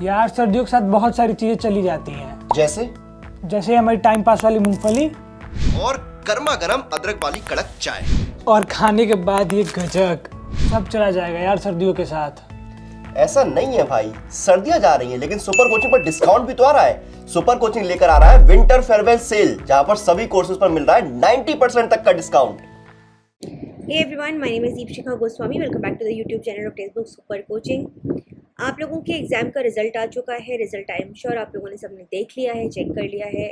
यार सर्दियों के साथ बहुत सारी चीजें चली जाती हैं, जैसे जैसे हमारी टाइम पास वाली मूंगफली और गर्मा गर्म अदरक वाली कड़क चाय। और खाने के बाद ये गजक। सब चला जाएगा यार सर्दियों के साथ। ऐसा नहीं है भाई, सर्दियां जा रही हैं लेकिन सुपर कोचिंग पर डिस्काउंट भी तो आ रहा है। सुपर कोचिंग लेकर आ रहा है विंटर फेयरवेल सेल, जहां पर सभी कोर्सेज पर मिल रहा है 90% तक का discount. Hey everyone, my name is Deepshikha Goswami. Welcome back to the YouTube channel of Textbook Super Coaching. आप लोगों के एग्ज़ाम का रिजल्ट आ चुका है। रिजल्ट आई एम श्योर आप लोगों ने सबने देख लिया है, चेक कर लिया है।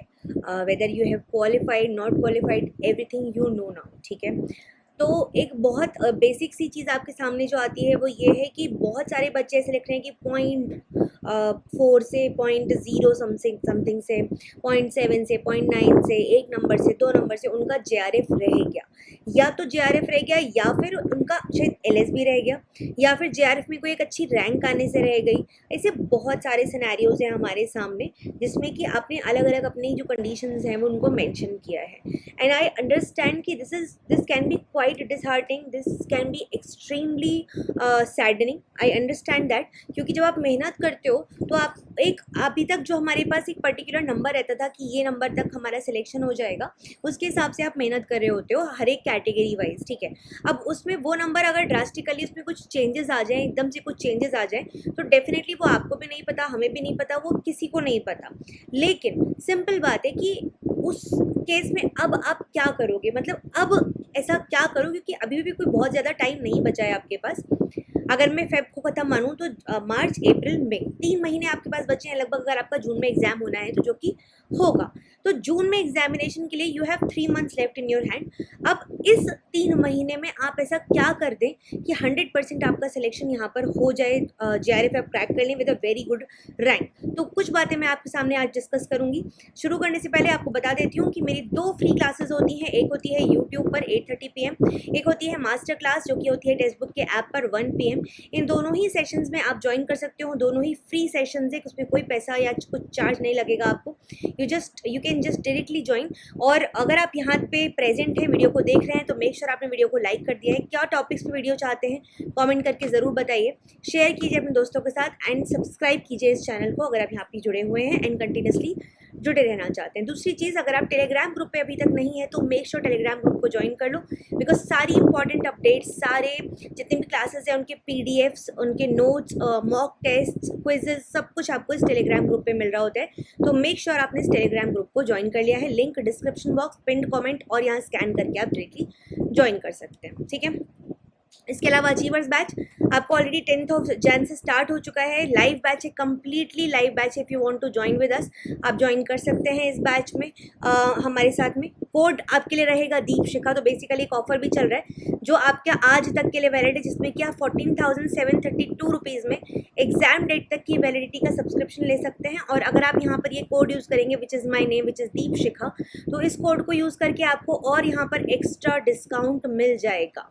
Whether you have qualified, not qualified, everything you know now, ठीक है। तो एक बहुत बेसिक सी चीज़ आपके सामने जो आती है वो ये है कि बहुत सारे बच्चे ऐसे लिख रहे हैं कि 0.4 से 0.0 समथिंग से 0.7 से 0.9 से 1 नंबर से 2 नंबर से उनका JRF रह गया, या तो JRF रह गया या फिर उनका शायद LSB रह गया, या फिर JRF में कोई एक अच्छी रैंक आने से रह गई। ऐसे बहुत सारे सिनेरियोज हैं हमारे सामने जिसमें कि आपने अलग अलग अपनी जो कंडीशंस हैं वो उनको मेंशन किया है। एंड आई अंडरस्टैंड कि this can be quite disheartening, this can be extremely saddening. I understand that, क्योंकि जब आप मेहनत करते हो तो आप एक अभी तक जो हमारे पास एक पर्टिकुलर नंबर रहता था कि ये नंबर तक हमारा सिलेक्शन हो जाएगा, उसके हिसाब से आप मेहनत कर रहे होते हो हर एक कैटेगरी वाइज, ठीक है। अब उसमें वो नंबर अगर ड्रास्टिकली उसमें कुछ चेंजेस आ जाएं, एकदम से कुछ चेंजेस आ जाएं, तो डेफिनेटली वो आपको भी नहीं पता, हमें भी नहीं पता, वो किसी को नहीं पता। लेकिन सिंपल बात है कि उस केस में अब आप क्या करोगे, मतलब अब ऐसा क्या करो, क्योंकि अभी भी कोई बहुत ज़्यादा टाइम नहीं बचा है आपके पास। अगर मैं फेब को ख़त्म मानूँ तो मार्च अप्रैल मई 3 महीने आपके पास बचे हैं लगभग। अगर आपका जून में एग्ज़ाम होना है तो जो कि होगा, तो जून में एग्जामिनेशन के लिए you have 3 months left in your hand. अब इस 3 महीने में आप ऐसा क्या कर दें कि 100% आपका सिलेक्शन यहाँ पर हो जाए, JRF आप क्रैक कर लें with a very good rank. तो कुछ बातें मैं आपके सामने आज डिस्कस करूँगी। शुरू करने से पहले आपको बता देती हूँ कि मेरी 2 फ्री क्लासेस होती हैं। एक होती है यूट्यूब पर 8:30 PM, एक होती है मास्टर क्लास जो कि होती है टेक्स्टबुक के ऐप पर 1 PM। इन दोनों ही सेशंस में आप ज्वाइन कर सकते हो। दोनों ही फ्री सेशंस है, उसमें कोई पैसा या कुछ चार्ज नहीं लगेगा आपको। You can just directly join. और अगर आप यहाँ पे प्रेजेंट हैं, वीडियो को देख रहे हैं, तो मेक श्योर आपने वीडियो को लाइक कर दिया है। क्या टॉपिक्स पे वीडियो चाहते हैं कमेंट करके ज़रूर बताइए, शेयर कीजिए अपने दोस्तों के साथ एंड सब्सक्राइब कीजिए इस चैनल को अगर आप यहाँ पे जुड़े हुए हैं एंड कंटिन्यूसली जुड़े रहना चाहते हैं। दूसरी चीज़, अगर आप टेलीग्राम ग्रुप पे अभी तक नहीं है तो मेक श्योर टेलीग्राम ग्रुप को ज्वाइन कर लो, बिकॉज सारी इंपॉर्टेंट अपडेट्स, सारे जितने भी क्लासेस हैं उनके PDFs, उनके नोट्स, मॉक टेस्ट, क्विजेज, सब कुछ आपको इस टेलीग्राम ग्रुप पे मिल रहा होता है। तो मेक श्योर आपने इस टेलीग्राम ग्रुप को ज्वाइन कर लिया है। Link description box, pinned comment और यहाँ स्कैन करके आप डायरेक्टली ज्वाइन कर सकते हैं, ठीक है। इसके अलावा अचीवर्स बैच आपको ऑलरेडी 10th Jan से स्टार्ट हो चुका है। लाइव बैच है, completely live batch. If you want to join with us, आप ज्वाइन कर सकते हैं इस बैच में हमारे साथ में। कोड आपके लिए रहेगा दीपशिखा। तो बेसिकली एक ऑफर भी चल रहा है जो आपका आज तक के लिए वैलिड है, जिसमें कि आप 14,732 रुपीज़ में एग्जाम डेट तक की वैलिडिटी का सब्सक्रिप्शन ले सकते हैं। और अगर आप यहाँ पर ये कोड यूज़ करेंगे which is my name which is Deepshikha, तो इस कोड को यूज़ करके आपको और यहाँ पर एक्स्ट्रा डिस्काउंट मिल जाएगा,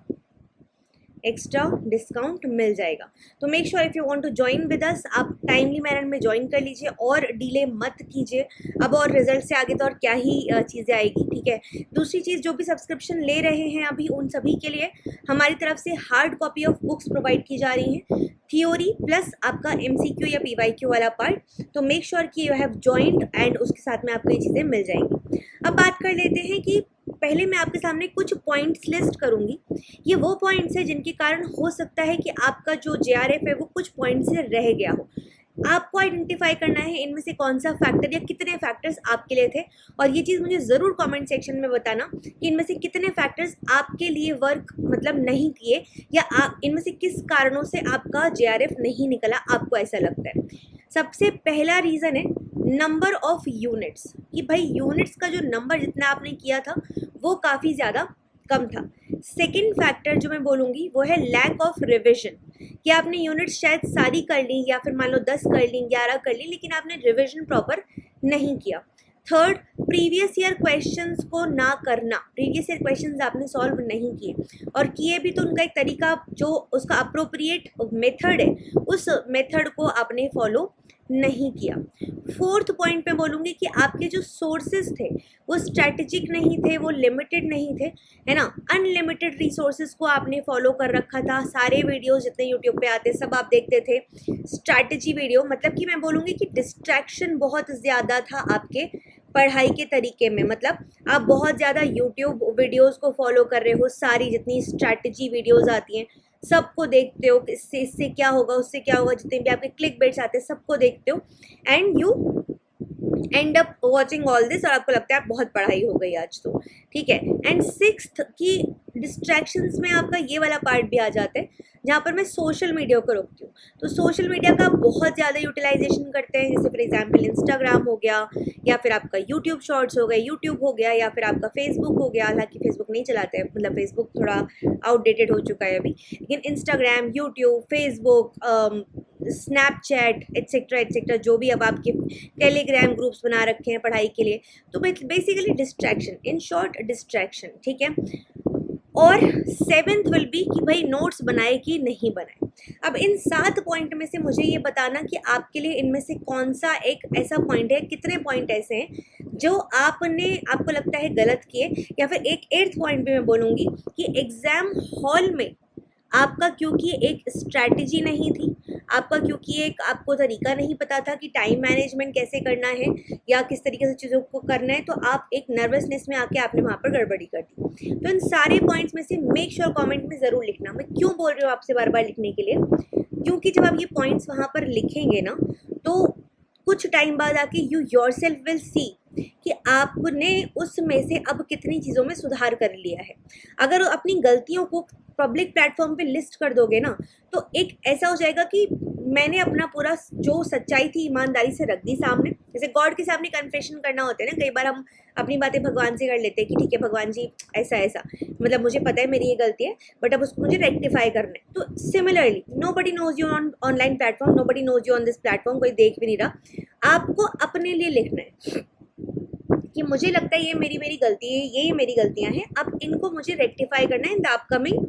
एक्स्ट्रा डिस्काउंट मिल जाएगा। तो make sure if you want to join with us, आप टाइमली मैनर में ज्वाइन कर लीजिए और डिले मत कीजिए। अब और रिजल्ट से आगे तो और क्या ही चीज़ें आएगी, ठीक है। दूसरी चीज़, जो भी सब्सक्रिप्शन ले रहे हैं अभी उन सभी के लिए हमारी तरफ से hard copy of books provide की जा रही हैं, थियोरी प्लस आपका MCQ या PYQ वाला पार्ट। तो मेक श्योर कि यू हैव ज्वाइंड एंड उसके साथ में आपको ये चीज़ें मिल जाएंगी। अब बात कर लेते हैं कि पहले मैं आपके सामने कुछ पॉइंट्स लिस्ट करूंगी। ये वो पॉइंट्स हैं जिनके कारण हो सकता है कि आपका जो JRF है वो कुछ पॉइंट से रह गया हो। आपको आइडेंटिफाई करना है इनमें से कौन सा फैक्टर या कितने फैक्टर्स आपके लिए थे, और ये चीज़ मुझे ज़रूर कमेंट सेक्शन में बताना कि इनमें से कितने फैक्टर्स आपके लिए वर्क मतलब नहीं किए, या इनमें से किस कारणों से आपका JRF नहीं निकला, आपको ऐसा लगता है। सबसे पहला रीज़न है नंबर ऑफ यूनिट्स, कि भाई यूनिट्स का जो नंबर जितना आपने किया था वो काफ़ी ज़्यादा कम था। सेकंड फैक्टर जो मैं बोलूँगी वो है लैक ऑफ रिविजन, कि आपने यूनिट्स शायद सारी कर ली या फिर मान लो 10 कर ली, 11 कर ली, लेकिन आपने रिविजन प्रॉपर नहीं किया। थर्ड, प्रीवियस ईयर क्वेश्चंस को ना करना, प्रीवियस ईयर क्वेश्चंस आपने सॉल्व नहीं किए, और किए भी तो उनका एक तरीका जो उसका अप्रोप्रिएट मेथड है उस मेथड को आपने फॉलो नहीं किया। फोर्थ पॉइंट मैं बोलूँगी कि आपके जो सोर्सेज थे वो स्ट्रैटेजिक नहीं थे, वो लिमिटेड नहीं थे, है ना। अनलिमिटेड रिसोर्सेज को आपने फॉलो कर रखा था। सारे वीडियोस जितने यूट्यूब पे आते सब आप देखते थे। स्ट्रैटेजी वीडियो मतलब कि मैं बोलूँगी कि डिस्ट्रैक्शन बहुत ज़्यादा था आपके पढ़ाई के तरीके में। मतलब आप बहुत ज़्यादा यूट्यूब वीडियोस को फॉलो कर रहे हो, सारी जितनी स्ट्रैटेजी वीडियोस आती हैं सबको देखते हो, इससे क्या होगा, उससे क्या होगा, जितने भी आपके क्लिक बेट्स आते हैं सबको देखते हो, and you and up watching all this, और आपको लगता है बहुत पढ़ाई हो गई आज तो, ठीक है। एंड सिक्स्थ की डिस्ट्रैक्शंस में आपका ये वाला पार्ट भी आ जाता है जहाँ पर मैं सोशल मीडिया को रोकती हूँ। तो सोशल मीडिया का बहुत ज़्यादा यूटिलाइजेशन करते हैं, जैसे फॉर एग्जांपल इंस्टाग्राम हो गया, या फिर आपका यूट्यूब शॉर्ट्स हो गए, यूट्यूब हो गया, या फिर आपका फेसबुक हो गया। हालांकि फेसबुक नहीं चलाते हैं, मतलब फेसबुक थोड़ा आउटडेटेड हो चुका है अभी, लेकिन Instagram, YouTube, Facebook, Snapchat etcetera etcetera, जो भी अब आपके टेलीग्राम ग्रुप्स बना रखे हैं पढ़ाई के लिए, तो basically distraction, in short distraction, ठीक है। और सेवेंथ विल बी कि भाई नोट्स बनाए कि नहीं बनाए। अब इन 7 पॉइंट में से मुझे ये बताना कि आपके लिए इनमें से कौन सा एक ऐसा पॉइंट है, कितने पॉइंट ऐसे हैं जो आपको लगता है गलत किए, या फिर एक 8th पॉइंट भी मैं बोलूँगी कि एग्ज़ाम हॉल में आपका क्योंकि एक स्ट्रैटेजी नहीं थी, आपका क्योंकि एक आपको तरीका नहीं पता था कि टाइम मैनेजमेंट कैसे करना है या किस तरीके से चीज़ों को करना है, तो आप एक नर्वसनेस में आके आपने वहाँ पर गड़बड़ी कर दी। तो इन सारे पॉइंट्स में से मेक श्योर कमेंट में ज़रूर लिखना। मैं क्यों बोल रही हूँ आपसे बार बार लिखने के लिए, क्योंकि जब आप ये पॉइंट्स वहाँ पर लिखेंगे ना, तो कुछ टाइम बाद आके यू योरसेल्फ विल सी कि आपने उसमें से अब कितनी चीज़ों में सुधार कर लिया है। अगर अपनी गलतियों को पब्लिक प्लेटफॉर्म पे लिस्ट कर दोगे ना, तो एक ऐसा हो जाएगा कि मैंने अपना पूरा जो सच्चाई थी ईमानदारी से रख दी सामने। जैसे गॉड के सामने कन्फेशन करना होता है ना, कई बार हम अपनी बातें भगवान से कर लेते हैं कि ठीक है भगवान जी ऐसा ऐसा, मतलब मुझे पता है मेरी ये गलती है, बट अब उसको मुझे रेक्टिफाई करना है। तो similarly nobody knows you on online platform, nobody knows you on this platform, कोई देख भी नहीं रहा। आपको अपने लिए लिखना है कि मुझे लगता है ये मेरी गलती है, ये मेरी गलतियां हैं, अब इनको मुझे रेक्टिफाई करना है इन द अपकमिंग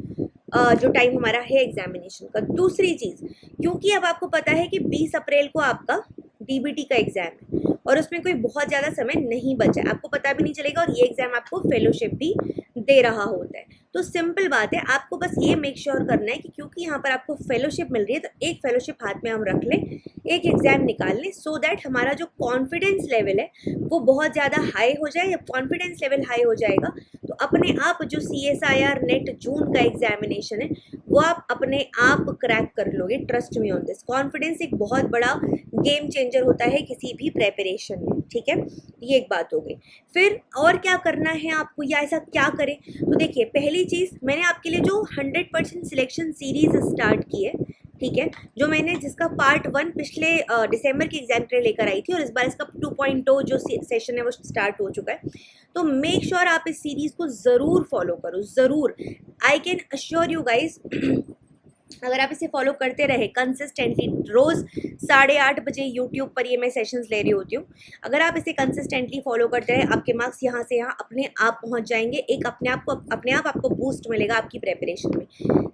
जो टाइम हमारा है एग्जामिनेशन का। दूसरी चीज़, क्योंकि अब आपको पता है कि 20 अप्रैल को आपका डीबीटी का एग्ज़ाम है और उसमें कोई बहुत ज़्यादा समय नहीं बचा है, आपको पता भी नहीं चलेगा, और ये एग्ज़ाम आपको फेलोशिप भी दे रहा होता है। तो सिंपल बात है, आपको बस ये मेक श्योर करना है कि क्योंकि यहाँ पर आपको फेलोशिप मिल रही है, तो एक फेलोशिप हाथ में हम रख लें, एक एग्ज़ाम निकाल लें, सो दैट हमारा जो कॉन्फिडेंस लेवल है वो बहुत ज़्यादा हाई हो जाए। जब कॉन्फिडेंस लेवल हाई हो जाएगा तो अपने आप जो CSIR नेट जून का एग्जामिनेशन है वो आप अपने आप क्रैक कर लोगे। Trust me on this. Confidence एक बहुत बड़ा गेम चेंजर होता है किसी भी प्रेपरेशन में, ठीक है। ये एक बात हो गई। फिर और क्या करना है आपको, या ऐसा क्या करें, तो देखिए पहली चीज़, मैंने आपके लिए जो 100% सिलेक्शन सीरीज स्टार्ट की है, ठीक है, जो मैंने जिसका पार्ट 1 पिछले दिसंबर के एग्जाम के लिए लेकर आई थी, और इस बार इसका 2.0 जो सेशन है वो स्टार्ट हो चुका है। तो मेक श्योर आप इस सीरीज़ को ज़रूर फॉलो करो, ज़रूर। I can assure you guys, अगर आप इसे फॉलो करते रहे कंसिस्टेंटली, रोज़ 8:30 बजे यूट्यूब पर ये मैं सेशंस ले रही होती हूँ, अगर आप इसे कंसिस्टेंटली फॉलो करते रहे, आपके मार्क्स यहाँ से यहाँ अपने आप पहुँच जाएंगे। एक अपने आप आपको बूस्ट मिलेगा आपकी प्रेपरेशन में।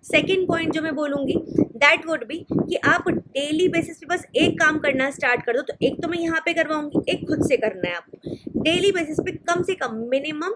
सेकेंड पॉइंट जो मैं बोलूँगी दैट वुड बी कि आप डेली बेसिस पे बस एक काम करना स्टार्ट कर दो। तो एक तो मैं यहाँ पे करवाऊँगी, एक खुद से करना है आपको। डेली बेसिस पे कम से कम मिनिमम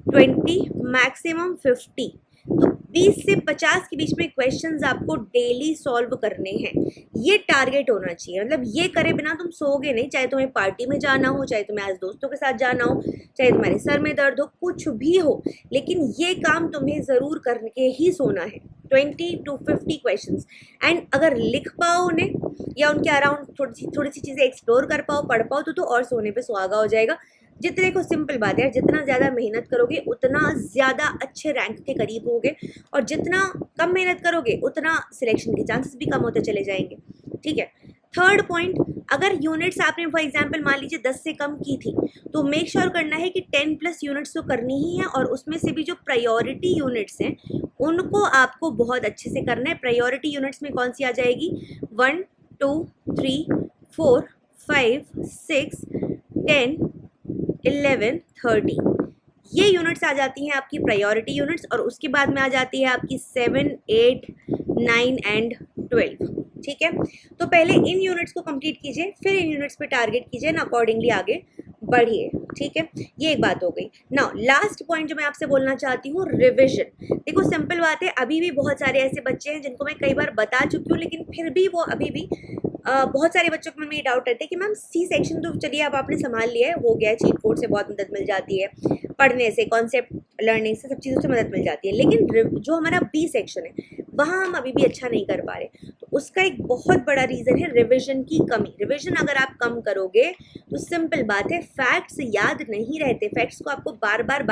20 मैक्सिमम 50, तो 20 से 50 के बीच में क्वेश्चंस आपको डेली सॉल्व करने हैं। ये टारगेट होना चाहिए। मतलब ये करे बिना तुम सोओगे नहीं, चाहे तुम्हें पार्टी में जाना हो, चाहे तुम्हें आज दोस्तों के साथ जाना हो, चाहे तुम्हारे सर में दर्द हो, कुछ भी हो, लेकिन ये काम तुम्हें ज़रूर करके ही सोना है। 20 to 50 क्वेश्चंस, एंड अगर लिख पाओ उन्हें या उनके अराउंड थोड़ी सी चीज़ें एक्सप्लोर कर पाओ, पढ़ पाओ, तो और सोने पे सुहागा हो जाएगा। जितने को सिंपल बात है, जितना ज़्यादा मेहनत करोगे उतना ज़्यादा अच्छे रैंक के करीब होगे, और जितना कम मेहनत करोगे उतना सिलेक्शन के चांसेस भी कम होते चले जाएंगे, ठीक है। थर्ड पॉइंट, अगर यूनिट्स आपने फॉर एग्जांपल मान लीजिए 10 से कम की थी, तो मेक श्योर करना है कि 10+ यूनिट्स तो करनी ही है, और उसमें से भी जो प्रायोरिटी यूनिट्स हैं उनको आपको बहुत अच्छे से करना है। प्रायोरिटी यूनिट्स में कौन सी आ जाएगी, 1 2 3 4 5 6 10 11 30, ये यूनिट्स आ जाती हैं आपकी प्रायोरिटी यूनिट्स, और उसके बाद में आ जाती है आपकी 7 8 9 एंड 12। ठीक है। तो पहले इन यूनिट्स को कंप्लीट कीजिए, फिर इन यूनिट्स पे टारगेट कीजिए ना, अकॉर्डिंगली आगे बढ़िए, ठीक है। ये एक बात हो गई। नाउ लास्ट पॉइंट जो मैं आपसे बोलना चाहती हूँ, रिविजन। देखो सिंपल बात है, अभी भी बहुत सारे ऐसे बच्चे हैं जिनको मैं कई बार बता चुकी हूँ, लेकिन फिर भी वो अभी भी बहुत सारे बच्चों को में ये डाउट रहता है कि मैम सी सेक्शन तो चलिए अब आपने संभाल लिया है, हो गया है, चीट कोड से बहुत मदद मिल जाती है, पढ़ने से, कॉन्सेप्ट लर्निंग से, सब चीज़ों से मदद मिल जाती है, लेकिन जो हमारा बी सेक्शन है वहाँ हम अभी भी अच्छा नहीं कर पा रहे। तो उसका एक बहुत बड़ा रीज़न है रिविजन की कमी। रिविजन अगर आप कम करोगे तो सिंपल बात है, फैक्ट्स याद नहीं रहते, फैक्ट्स को आपको बार बार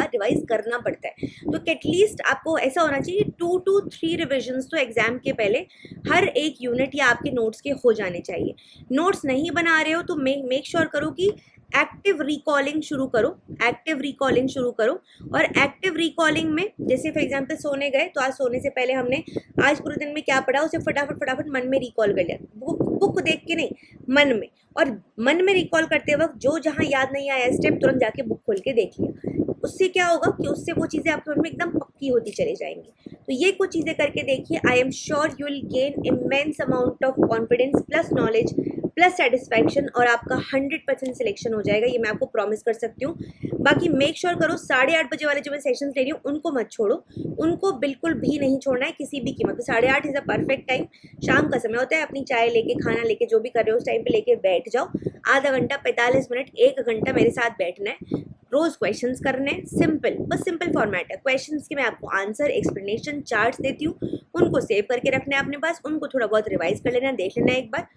रिवाइज करना पड़ता है। तो एटलीस्ट आपको ऐसा होना चाहिए 2 to 3 रिविजन्स तो एग्जाम के पहले हर एक यूनिट या आपके नोट्स के हो जाने चाहिए। नोट्स नहीं बना रहे हो तो मेक श्योर करो कि एक्टिव रिकॉलिंग शुरू करो, एक्टिव रिकॉलिंग शुरू करो। और एक्टिव रिकॉलिंग में जैसे फॉर एग्जांपल सोने गए तो आज सोने से पहले हमने आज पूरे दिन में क्या पढ़ा उसे फटाफट मन में रिकॉल कर लिया, बुक देख के नहीं, मन में। और मन में रिकॉल करते वक्त जो जहाँ याद नहीं आया स्टेप तुरंत जाके बुक खोल के देख लिया। उससे क्या होगा कि उससे वो चीज़ें आपके मन में एकदम पक्की होती चली जाएंगी। तो ये कुछ चीज़ें करके देखिए, I am sure you will gain immense amount of confidence plus knowledge plus satisfaction, और आपका 100% सिलेक्शन हो जाएगा, ये मैं आपको प्रॉमिस कर सकती हूँ। बाकी मेक श्योर करो 8:30 बजे वाले जो मैं सेशंस ले रही हूँ उनको मत छोड़ो, उनको बिल्कुल भी नहीं छोड़ना है किसी भी कीमत पर। 8:30 इज़ अ परफेक्ट टाइम, शाम का समय होता है, अपनी चाय लेके, खाना लेके, जो भी कर रहे हो उस टाइम पे लेके बैठ जाओ। आधा घंटा, 45 मिनट, 1 घंटा मेरे साथ बैठना है, रोज क्वेश्चंस करने हैं, सिंपल, बस सिंपल फॉर्मेट है। क्वेश्चंस के मैं आपको आंसर, एक्सप्लेनेशन, चार्ट्स देती हूँ, उनको सेव करके रखना है अपने पास, उनको थोड़ा बहुत रिवाइज कर लेना, देख लेना एक बार,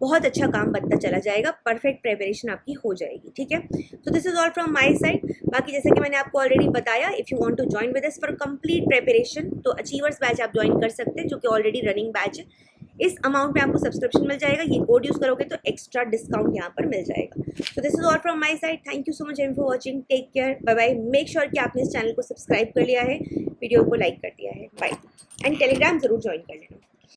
बहुत अच्छा काम बनता चला जाएगा, परफेक्ट प्रिपरेशन आपकी हो जाएगी, ठीक है। तो this is all from my side. बाकी जैसे कि मैंने आपको ऑलरेडी बताया, if you want to join with us for complete preparation तो अचीवर्स बैच आप ज्वाइन कर सकते हैं, जो कि ऑलरेडी रनिंग बैच है। इस अमाउंट में आपको सब्सक्रिप्शन मिल जाएगा, ये कोड यूज़ करोगे तो एक्स्ट्रा डिस्काउंट यहाँ पर मिल जाएगा। So this is all from my side, thank you so much for watching, take care, bye bye. Make sure कि आपने इस चैनल को सब्सक्राइब कर लिया है, वीडियो को लाइक कर दिया है, बाय, एंड टेलीग्राम जरूर ज्वाइन कर लेना।